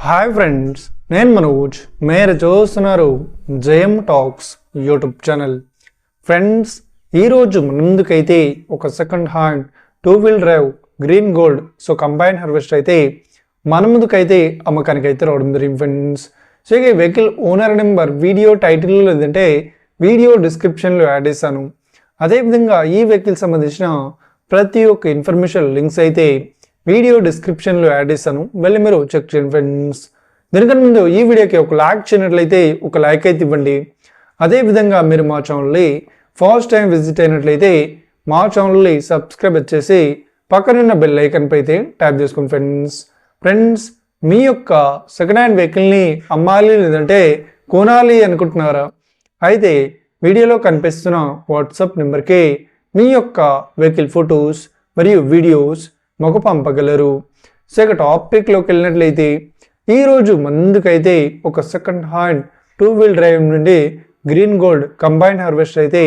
Hi friends, నేను మనోజ్. మీరు చూస్తున్నారు జయం టాక్స్ యూట్యూబ్ ఛానల్. ఫ్రెండ్స్, ఈరోజు ముందుకైతే ఒక second hand 2-wheel drive green gold combine harvester అయితే మన ముందుకైతే అమ్మకానికి అయితే రావడం జరిగింది ఫ్రెండ్స్. సో ఈ వెహికల్ ఓనర్ నెంబర్ వీడియో టైటిల్లో లేదంటే వీడియో డిస్క్రిప్షన్లో యాడ్ చేశాను. అదేవిధంగా ఈ వెహికల్ సంబంధించిన ప్రతి ఒక్క ఇన్ఫర్మేషన్ లింక్స్ అయితే వీడియో డిస్క్రిప్షన్లో యాడ్ చేస్తాను, వెళ్ళి మీరు చెక్ చేయండి ఫ్రెండ్స్. దీనికన్నా ముందు ఈ వీడియోకి ఒక లైక్ చేయనట్లయితే ఒక లైక్ అయితే ఇవ్వండి. అదేవిధంగా మీరు మా ఛానల్ని ఫస్ట్ టైం విజిట్ అయినట్లయితే మా ఛానల్ని సబ్స్క్రైబ్ చేసి పక్కనున్న బెల్ ఐకాన్ పై అయితే ట్యాప్ చేసుకోండి ఫ్రెండ్స్. మీ యొక్క సెకండ్ హ్యాండ్ వెహికల్ని అమ్మాలి లేదంటే కొనాలి అనుకుంటున్నారా? అయితే వీడియోలో కనిపిస్తున్న వాట్సాప్ నెంబర్కి మీ యొక్క వెహికల్ ఫొటోస్ మరియు వీడియోస్ మాకు పంపగలరు. సో ఇక టాపిక్లోకి వెళ్ళినట్లయితే ఈరోజు ముందుకైతే ఒక సెకండ్ హ్యాండ్ 2-wheel డ్రైవ్ నుండి గ్రీన్ గోల్డ్ కంబైన్ హార్వెస్టర్ అయితే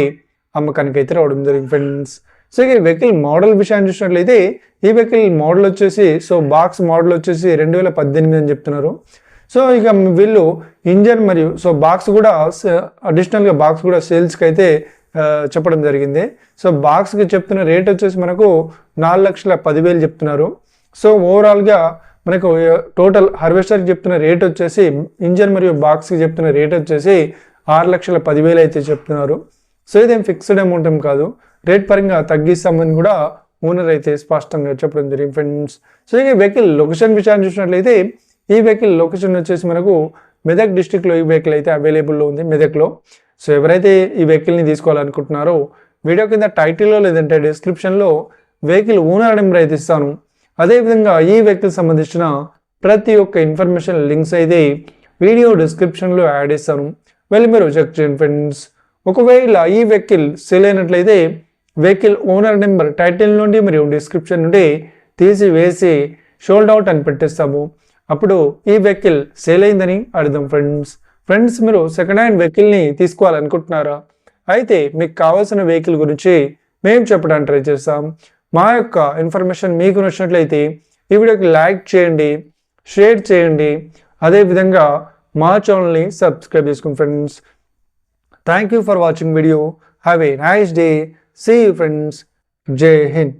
అమ్మకానికి అయితే రావడం జరిగింది ఫ్రెండ్స్. సో ఇక వెహికల్ మోడల్ విషయాన్ని చూసినట్లయితే ఈ వెహికల్ మోడల్ వచ్చేసి బాక్స్ మోడల్ వచ్చేసి 2018 అని చెప్తున్నారు. సో ఇక వీళ్ళు ఇంజన్ మరియు బాక్స్ కూడా అడిషనల్గా బాక్స్ కూడా సేల్స్కి అయితే చెప్పడం జరిగింది. సో బాక్స్కి చెప్తున్న రేట్ వచ్చేసి మనకు 4,10,000 చెప్తున్నారు. సో ఓవరాల్గా మనకు టోటల్ హార్వెస్టర్కి చెప్తున్న రేట్ వచ్చేసి ఇంజన్ మరియు బాక్స్కి చెప్తున్న రేట్ వచ్చేసి 6,10,000 అయితే చెప్తున్నారు. సో ఇదేం ఫిక్స్డ్ అమౌంట్ ఏం కాదు, రేట్ పరంగా తగ్గిస్తామని కూడా ఓనర్ అయితే స్పష్టంగా చెప్పడం జరిగింది ఫ్రెండ్స్. సో ఈ వెహికల్ లొకేషన్ విషయాన్ని చూసినట్లయితే ఈ వెహికల్ లొకేషన్ వచ్చేసి మనకు మెదక్ డిస్టిక్లో ఈ వెహికల్ అయితే అవైలబుల్లో ఉంది, మెదక్లో. సో ఎవరైతే ఈ వెహికల్ని తీసుకోవాలనుకుంటున్నారో వీడియో కింద టైటిల్లో లేదంటే డిస్క్రిప్షన్లో వెహికల్ ఓనర్ నెంబర్ అయితే ఇస్తాను. అదేవిధంగా ఈ వెహికల్ సంబంధించిన ప్రతి ఒక్క ఇన్ఫర్మేషన్ లింక్స్ అయితే వీడియో డిస్క్రిప్షన్లో యాడ్ చేస్తాను, వెళ్ళి మీరు చెక్ చేయండి ఫ్రెండ్స్. ఒకవేళ ఈ వెహికల్ సేల్ అయినట్లయితే వెహికల్ ఓనర్ నెంబర్ టైటిల్ నుండి మరియు డిస్క్రిప్షన్ నుండి తీసివేసి షోల్డ్ అవుట్ అని పెట్టేస్తాము. అప్పుడు ఈ వెహికల్ సేల్ అయిందని అర్థం ఫ్రెండ్స్. మీరు సెకండ్ హ్యాండ్ వెహికల్ని తీసుకోవాలనుకుంటున్నారా? అయితే మీకు కావాల్సిన వెహికల్ గురించి మేము చెప్పడానికి ట్రై చేస్తాం. మా యొక్క ఇన్ఫర్మేషన్ మీకు నచ్చినట్లయితే ఈ వీడియోకి లైక్ చేయండి, షేర్ చేయండి, అదేవిధంగా మా ఛానల్ని సబ్స్క్రైబ్ చేసుకోండి friends. Thank you for watching video. Have a nice day. See you friends. జై హింద్.